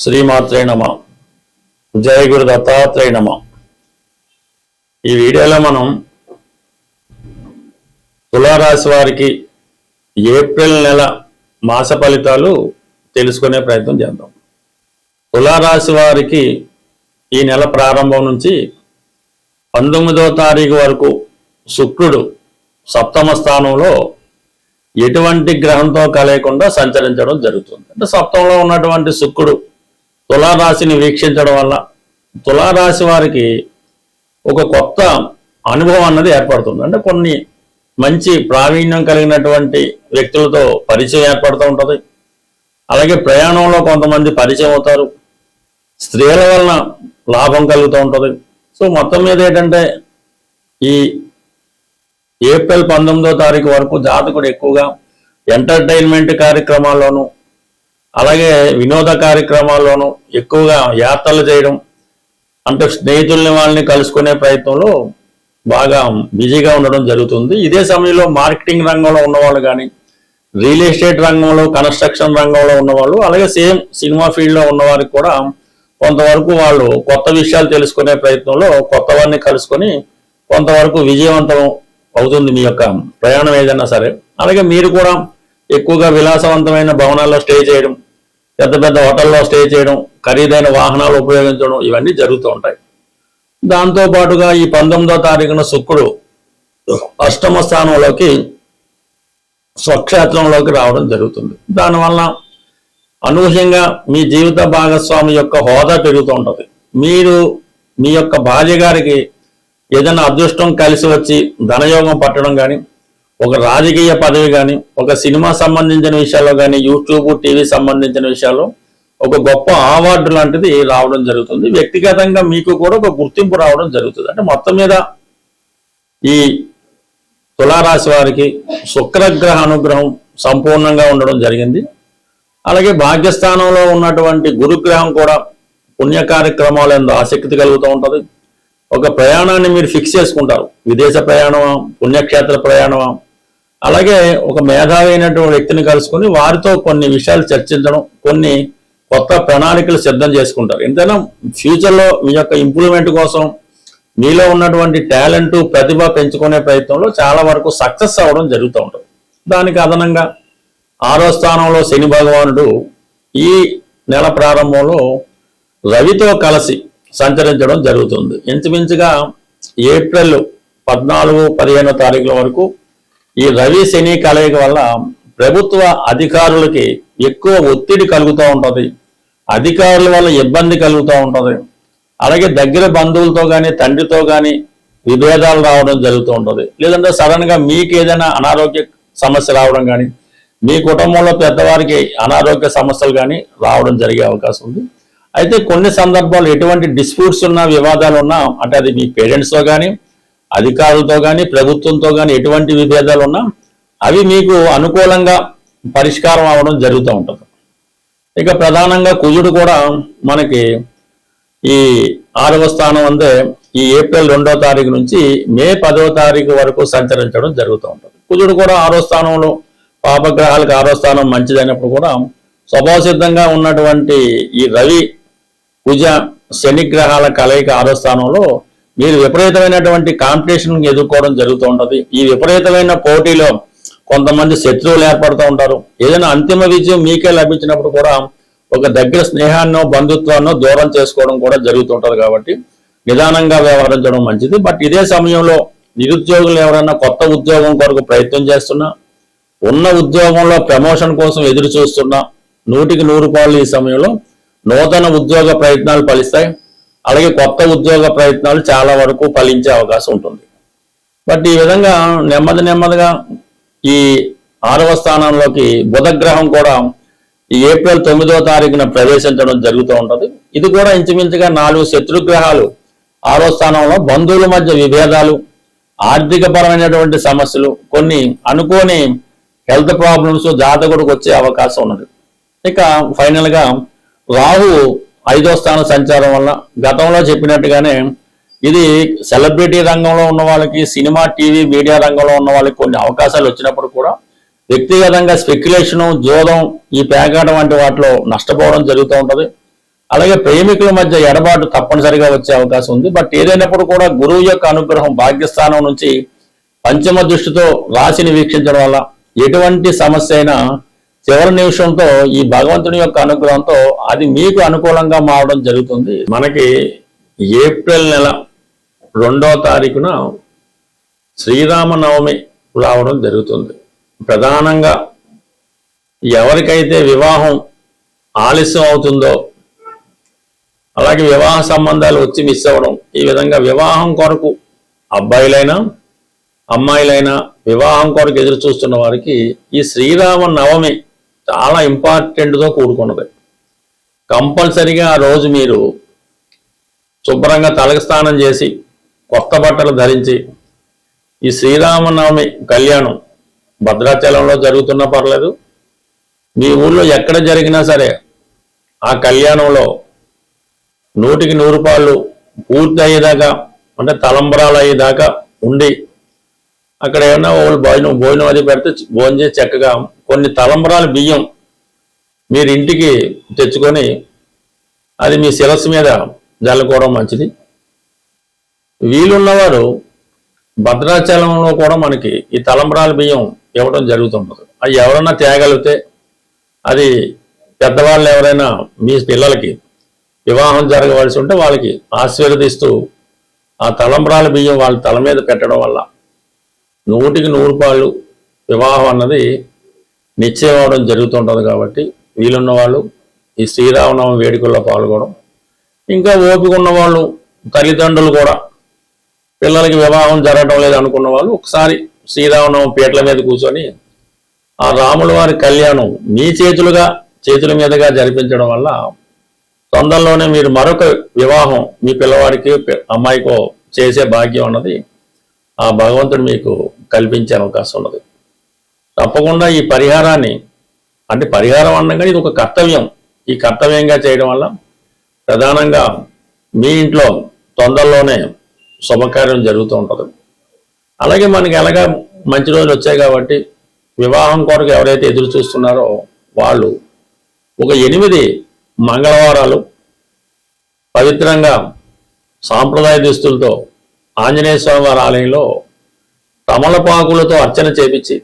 శ్రీమాత్రే నమః. జయ గురు దత్తాత్రేయ నమః. ఈ వీడియోలో మనం తులారాశి వారికి ఏప్రిల్ నెల మాస ఫలితాలు తెలుసుకునే ప్రయత్నం చేద్దాం. తులారాశి వారికి ఈ నెల ప్రారంభం నుంచి 19వ తారీఖు వరకు శుక్రుడు సప్తమ స్థానంలో ఎటువంటి గ్రహంతో కలయకుండా సంచరించడం జరుగుతుంది. అంటే సప్తంలో ఉన్నటువంటి శుక్రుడు తులారాశిని వీక్షించడం వల్ల తులారాశి వారికి ఒక కొత్త అనుభవం అన్నది ఏర్పడుతుంది. అంటే కొన్ని మంచి ప్రావీణ్యం కలిగినటువంటి వ్యక్తులతో పరిచయం ఏర్పడుతూ ఉంటుంది. అలాగే ప్రయాణంలో కొంతమంది పరిచయం అవుతారు. స్త్రీల వలన లాభం కలుగుతూ ఉంటుంది. సో మొత్తం మీద ఏంటంటే ఈ ఏప్రిల్ 19వ తారీఖు వరకు జాతకుడు ఎక్కువగా ఎంటర్టైన్మెంట్ కార్యక్రమాల్లోనూ అలాగే వినోద కార్యక్రమాల్లోనూ ఎక్కువగా యాత్రలు చేయడం, అంటే స్నేహితుల్ని వాళ్ళని కలుసుకునే ప్రయత్నంలో బాగా బిజీగా ఉండడం జరుగుతుంది. ఇదే సమయంలో మార్కెటింగ్ రంగంలో ఉన్నవాళ్ళు కానీ, రియల్ ఎస్టేట్ రంగంలో, కన్స్ట్రక్షన్ రంగంలో ఉన్నవాళ్ళు, అలాగే సేమ్ సినిమా ఫీల్డ్లో ఉన్నవారికి కూడా కొంతవరకు వాళ్ళు కొత్త విషయాలు తెలుసుకునే ప్రయత్నంలో కొత్త వారిని కలుసుకొని కొంతవరకు విజయవంతం అవుతుంది మీ యొక్క ప్రయాణం ఏదైనా సరే. అలాగే మీరు కూడా ఎక్కువగా విలాసవంతమైన భవనాల్లో స్టే చేయడం, పెద్ద పెద్ద హోటల్లో స్టే చేయడం, ఖరీదైన వాహనాలు ఉపయోగించడం, ఇవన్నీ జరుగుతూ ఉంటాయి. దాంతోపాటుగా ఈ 19వ తారీఖున శుక్రుడు అష్టమ స్థానంలోకి స్వక్షేత్రంలోకి రావడం జరుగుతుంది. దానివల్ల అనూహ్యంగా మీ జీవిత భాగస్వామి యొక్క హోదా పెరుగుతూ ఉంటుంది. మీరు మీ యొక్క భార్య గారికి ఏదైనా అదృష్టం కలిసి వచ్చి ధనయోగం పట్టడం కానీ, ఒక రాజకీయ పదవి కానీ, ఒక సినిమా సంబంధించిన విషయాల్లో కానీ, యూట్యూబ్ టీవీ సంబంధించిన విషయాల్లో ఒక గొప్ప అవార్డు లాంటిది రావడం జరుగుతుంది. వ్యక్తిగతంగా మీకు కూడా ఒక గుర్తింపు రావడం జరుగుతుంది. అంటే మొత్తం మీద ఈ తులారాశి వారికి శుక్రగ్రహ అనుగ్రహం సంపూర్ణంగా ఉండడం జరిగింది. అలాగే భాగ్యస్థానంలో ఉన్నటువంటి గురుగ్రహం కూడా పుణ్య కార్యక్రమాలు ఎంతో ఆసక్తి కలుగుతూ ఉంటుంది. ఒక ప్రయాణాన్ని మీరు ఫిక్స్ చేసుకుంటారు. విదేశ ప్రయాణమా, పుణ్యక్షేత్ర ప్రయాణమా, అలాగే ఒక మేధావి అయినటువంటి వ్యక్తిని కలుసుకొని వారితో కొన్ని విషయాలు చర్చించడం, కొన్ని కొత్త ప్రణాళికలు సిద్ధం చేసుకుంటారు. ఎంతైనా ఫ్యూచర్లో మీ యొక్క ఇంప్రూవ్మెంట్ కోసం మీలో ఉన్నటువంటి టాలెంట్, ప్రతిభ పెంచుకునే ప్రయత్నంలో చాలా వరకు సక్సెస్ అవ్వడం జరుగుతూ ఉంటుంది. దానికి అదనంగా 6వ స్థానంలో శని భగవానుడు ఈ నెల ప్రారంభంలో రవితో కలిసి సంచరించడం జరుగుతుంది. ఇంచుమించుగా ఏప్రిల్ 14-15 తారీఖుల వరకు ఈ రవి శని కలయిక వల్ల ప్రభుత్వ అధికారులకి ఎక్కువ ఒత్తిడి కలుగుతూ ఉంటుంది. అధికారుల వల్ల ఇబ్బంది కలుగుతూ ఉంటుంది. అలాగే దగ్గర బంధువులతో కానీ, తండ్రితో కానీ విభేదాలు రావడం జరుగుతూ ఉంటుంది. లేదంటే సడన్ గా మీకు ఏదైనా అనారోగ్య సమస్య రావడం కానీ, మీ కుటుంబంలో పెద్దవారికి అనారోగ్య సమస్యలు కానీ రావడం జరిగే అవకాశం ఉంది. అయితే కొన్ని సందర్భాలు ఎటువంటి డిస్ప్యూట్స్ ఉన్నా, వివాదాలు ఉన్నా, అంటే అది మీ పేరెంట్స్తో కానీ, అధికారులతో కానీ, ప్రభుత్వంతో కానీ ఎటువంటి విభేదాలు ఉన్నా అవి మీకు అనుకూలంగా పరిష్కారం అవ్వడం జరుగుతూ ఉంటుంది. ఇక ప్రధానంగా కుజుడు కూడా మనకి ఈ 6వ స్థానం అందే ఈ ఏప్రిల్ 2వ తారీఖు నుంచి మే 10వ తారీఖు వరకు సంచరించడం జరుగుతూ ఉంటుంది. కుజుడు కూడా 6వ స్థానంలో, పాపగ్రహాలకు 6వ స్థానం మంచిదైనప్పుడు కూడా స్వభావ సిద్ధంగా ఉన్నటువంటి ఈ రవి కుజ శని గ్రహాల కలయిక 6వ స్థానంలో మీరు విపరీతమైనటువంటి కాంపిటీషన్ ఎదుర్కోవడం జరుగుతూ ఉంటుంది. ఈ విపరీతమైన పోటీలో కొంతమంది శత్రువులు ఏర్పడుతూ ఉంటారు. ఏదైనా అంతిమ విజయం మీకే లభించినప్పుడు కూడా ఒక దగ్గర స్నేహాన్నో, బంధుత్వాన్నో దూరం చేసుకోవడం కూడా జరుగుతుంటుంది. కాబట్టి నిదానంగా వ్యవహరించడం మంచిది. బట్ ఇదే సమయంలో నిరుద్యోగులు ఎవరైనా కొత్త ఉద్యోగం కొరకు ప్రయత్నం చేస్తున్నా, ఉన్న ఉద్యోగంలో ప్రమోషన్ కోసం ఎదురు చూస్తున్నా 100కి 100 రూపాయలు ఈ సమయంలో నూతన ఉద్యోగ ప్రయత్నాలు ఫలిస్తాయి. అలాగే కొత్త ఉద్యోగ ప్రయత్నాలు చాలా వరకు ఫలించే అవకాశం ఉంటుంది. బట్ ఈ విధంగా నెమ్మదిగా ఈ 6వ స్థానంలోకి బుధగ్రహం కూడా ఈ ఏప్రిల్ 9వ తారీఖున ప్రవేశించడం జరుగుతూ ఉంటుంది. ఇది కూడా ఇంచుమించుగా 4 శత్రుగ్రహాలు 6వ స్థానంలో బంధువుల మధ్య విభేదాలు, ఆర్థిక పరమైనటువంటి సమస్యలు, కొన్ని అనుకోని హెల్త్ ప్రాబ్లమ్స్ జాతకుడికి వచ్చే అవకాశం ఉన్నది. ఇక ఫైనల్ గా రాహు 5వ స్థాన సంచారం వల్ల గతంలో చెప్పినట్టుగానే ఇది సెలబ్రిటీ రంగంలో ఉన్న వాళ్ళకి, సినిమా టీవీ మీడియా రంగంలో ఉన్న వాళ్ళకి కొన్ని అవకాశాలు వచ్చినప్పుడు కూడా వ్యక్తిగతంగా స్పెక్యులేషను, జోదం, ఈ పేకాట వంటి వాటిలో నష్టపోవడం జరుగుతూ ఉంటుంది. అలాగే ప్రేమికుల మధ్య ఎడబాటు తప్పనిసరిగా వచ్చే అవకాశం ఉంది. బట్ ఏదైనప్పుడు కూడా గురువు యొక్క అనుగ్రహం భాగ్యస్థానం నుంచి పంచమ దృష్టితో రాశిని వీక్షించడం వల్ల ఎటువంటి సమస్య అయినా చివరి నిమిషంతో ఈ భగవంతుని యొక్క అనుగ్రహంతో అది మీకు అనుకూలంగా మారడం జరుగుతుంది. మనకి ఏప్రిల్ నెల 2వ తారీఖున శ్రీరామనవమి రావడం జరుగుతుంది. ప్రధానంగా ఎవరికైతే వివాహం ఆలస్యం అవుతుందో, అలాగే వివాహ సంబంధాలు వచ్చి మిస్ అవ్వడం, ఈ విధంగా వివాహం కొరకు అబ్బాయిలైనా అమ్మాయిలైనా వివాహం కొరకు ఎదురు చూస్తున్న వారికి ఈ శ్రీరామ నవమి చాలా ఇంపార్టెంట్తో కూడుకున్నది. కంపల్సరిగా ఆ రోజు మీరు శుభ్రంగా తలకు స్నానం చేసి కొత్త బట్టలు ధరించి ఈ శ్రీరామనవమి కళ్యాణం భద్రాచలంలో జరుగుతున్నా పర్లేదు, మీ ఊళ్ళో ఎక్కడ జరిగినా సరే ఆ కళ్యాణంలో 100కి 100 రూపాయలు పూర్తి అయ్యేదాకా, అంటే తలంబరాలు అయ్యేదాకా ఉండి అక్కడ ఏమన్నా వాళ్ళు భోజనం అది పెడితే భోజనం చేసి చక్కగా కొన్ని తలంబరాల బియ్యం మీరు ఇంటికి తెచ్చుకొని అది మీ శిరస్సు మీద జల్లుకోవడం మంచిది. వీలున్నవారు భద్రాచలంలో కూడా మనకి ఈ తలంబరాల బియ్యం ఇవ్వడం జరుగుతుంటుంది. అవి ఎవరన్నా తేగలిగితే, అది పెద్దవాళ్ళు ఎవరైనా మీ పిల్లలకి వివాహం జరగవలసి ఉంటే వాళ్ళకి ఆశీర్వదిస్తూ ఆ తలంబరాల బియ్యం వాళ్ళ తల మీద పెట్టడం వల్ల 100కి 100 రూపాయలు వివాహం అన్నది నిశ్చయం అవడం జరుగుతుంటుంది. కాబట్టి వీలున్న వాళ్ళు ఈ శ్రీరామనవమి వేడుకల్లో పాల్గొనడం, ఇంకా ఓపిక ఉన్న వాళ్ళు తల్లిదండ్రులు కూడా పిల్లలకి వివాహం జరగడం లేదు అనుకున్న వాళ్ళు ఒకసారి శ్రీరామనవమి పీటల మీద కూర్చొని ఆ రాముల వారి కళ్యాణం మీ చేతుల మీదుగా జరిపించడం వల్ల తొందరలోనే మీరు మరొక వివాహం మీ పిల్లవాడికి అమ్మాయికో చేసే భాగ్యం అన్నది ఆ భగవంతుడు మీకు కల్పించే అవకాశం ఉన్నది. తప్పకుండా ఈ పరిహారాన్ని, అంటే పరిహారం అనగా ఇది ఒక కర్తవ్యం, ఈ కర్తవ్యంగా చేయడం వల్ల ప్రధానంగా మీ ఇంట్లో తొందరలోనే శుభకార్యం జరుగుతూ ఉంటుంది. అలాగే మనకి ఎలాగా మంచి రోజులు వచ్చాయి కాబట్టి వివాహం కొరకు ఎవరైతే ఎదురు చూస్తున్నారో వాళ్ళు ఒక 8 మంగళవారాలు పవిత్రంగా సాంప్రదాయ దుస్తులతో ఆంజనేయ స్వామి వారి ఆలయంలో తమలపాకులతో అర్చన చేపించి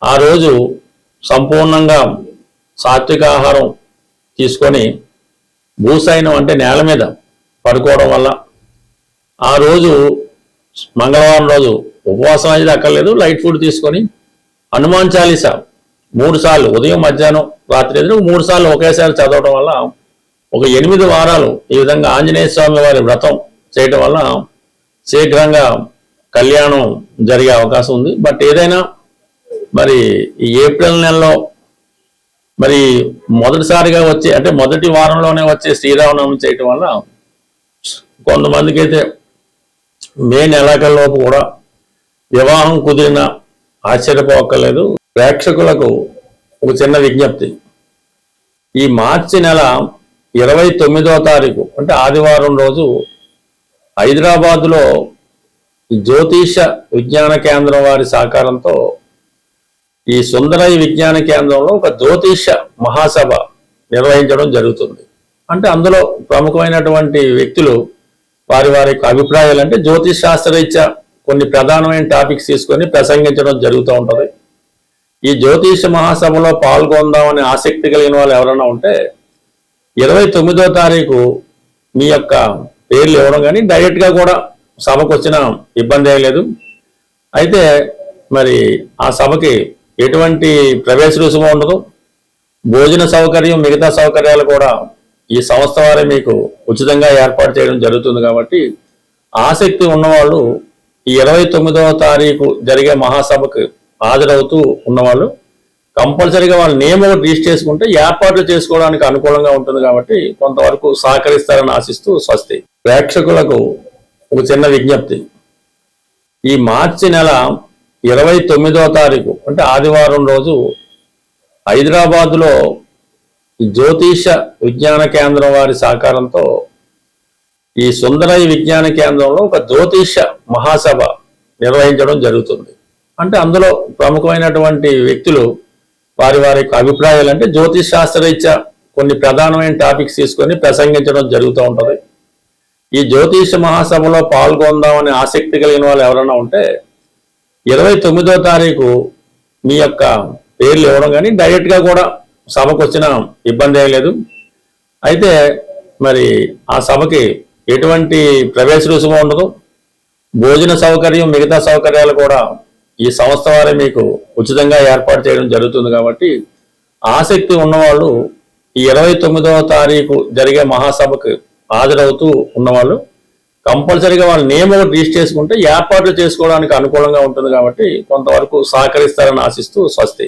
ఆ రోజు సంపూర్ణంగా సాత్విక ఆహారం తీసుకొని భూసైనం అంటే నేల మీద పడుకోవడం వల్ల ఆ రోజు మంగళవారం రోజు ఉపవాసం అనేది అక్కర్లేదు, లైట్ ఫుడ్ తీసుకొని హనుమాన్ చాలీసా 3 సార్లు ఉదయం మధ్యాహ్నం రాత్రి 3 సార్లు ఒకేసారి చదవడం వల్ల ఒక 8 వారాలు ఈ విధంగా ఆంజనేయ స్వామి వారి వ్రతం చేయడం వల్ల శీఘ్రంగా కళ్యాణం జరిగే అవకాశం ఉంది. బట్ ఏదైనా మరి ఈ ఏప్రిల్ నెలలో మరి మొదటిసారిగా వచ్చే, అంటే మొదటి వారంలోనే వచ్చే శ్రీరామనవమి చేయటం వల్ల కొంతమందికి అయితే మే నెలాఖరులోపు కూడా వివాహం కుదిరిన ఆశ్చర్యపోక్కర్లేదు. ప్రేక్షకులకు ఒక చిన్న విజ్ఞప్తి, ఈ మార్చి నెల 29వ తారీఖు అంటే ఆదివారం రోజు హైదరాబాదులో జ్యోతిష విజ్ఞాన కేంద్రం వారి సహకారంతో ఈ సుందరయ్య విజ్ఞాన కేంద్రంలో ఒక జ్యోతిష మహాసభ నిర్వహించడం జరుగుతుంది. అంటే అందులో ప్రముఖమైనటువంటి వ్యక్తులు వారి అభిప్రాయాలు, అంటే జ్యోతిష్ శాస్త్రరీత్యా కొన్ని ప్రధానమైన టాపిక్స్ తీసుకొని ప్రసంగించడం జరుగుతూ ఉంటుంది. ఈ జ్యోతిష మహాసభలో పాల్గొందామని ఆసక్తి కలిగిన వాళ్ళు ఎవరైనా ఉంటే 29వ తారీఖు మీ యొక్క పేర్లు ఇవ్వడం, కానీ డైరెక్ట్గా కూడా సభకు వచ్చిన ఇబ్బంది ఏం లేదు. అయితే మరి ఆ సభకి ఎటువంటి ప్రవేశ రుసుము ఉండదు, భోజన సౌకర్యం మిగతా సౌకర్యాలు కూడా ఈ సంస్థ వారే మీకు ఉచితంగా ఏర్పాటు చేయడం జరుగుతుంది. కాబట్టి ఆసక్తి ఉన్నవాళ్ళు ఈ 29వ తారీఖు జరిగే మహాసభకు హాజరవుతూ ఉన్నవాళ్ళు కంపల్సరీగా వాళ్ళ నేమ్ ఒకటి రిజిస్టర్ చేసుకుంటే ఏర్పాట్లు చేసుకోవడానికి అనుకూలంగా ఉంటుంది. కాబట్టి కొంతవరకు సహకరిస్తారని ఆశిస్తూ స్వస్తి. ప్రేక్షకులకు ఒక చిన్న విజ్ఞప్తి, ఈ మార్చి నెల 29వ తారీఖు అంటే ఆదివారం రోజు హైదరాబాదులో జ్యోతిష విజ్ఞాన కేంద్రం వారి సహకారంతో ఈ సుందరయ్య విజ్ఞాన కేంద్రంలో ఒక జ్యోతిష మహాసభ నిర్వహించడం జరుగుతుంది. అంటే అందులో ప్రముఖమైనటువంటి వ్యక్తులు వారి అభిప్రాయాలు, అంటే జ్యోతిష్ శాస్త్రరీత్యా కొన్ని ప్రధానమైన టాపిక్స్ తీసుకొని ప్రసంగించడం జరుగుతూ ఉంటుంది. ఈ జ్యోతిష మహాసభలో పాల్గొందామని ఆసక్తి కలిగిన వాళ్ళు ఎవరైనా ఉంటే 29వ తారీఖు మీ యొక్క పేర్లు ఇవ్వడం కానీ డైరెక్ట్గా కూడా సభకు వచ్చిన ఇబ్బంది ఏం లేదు. అయితే మరి ఆ సభకి ఎటువంటి ప్రవేశ రుసుము ఉండదు. భోజన సౌకర్యం మిగతా సౌకర్యాలు కూడా ఈ సంస్థ వారే మీకు ఉచితంగా ఏర్పాటు చేయడం జరుగుతుంది. కాబట్టి ఆసక్తి ఉన్నవాళ్ళు ఈ 29వ తారీఖు జరిగే మహాసభకు హాజరవుతూ ఉన్నవాళ్ళు కంపల్సరీగా వాళ్ళ నేమ్ ఒకటి రిజిస్టర్ చేసుకుంటే ఏర్పాట్లు చేసుకోవడానికి అనుకూలంగా ఉంటుంది. కాబట్టి కొంతవరకు సహకరిస్తారని ఆశిస్తూ స్వస్తి.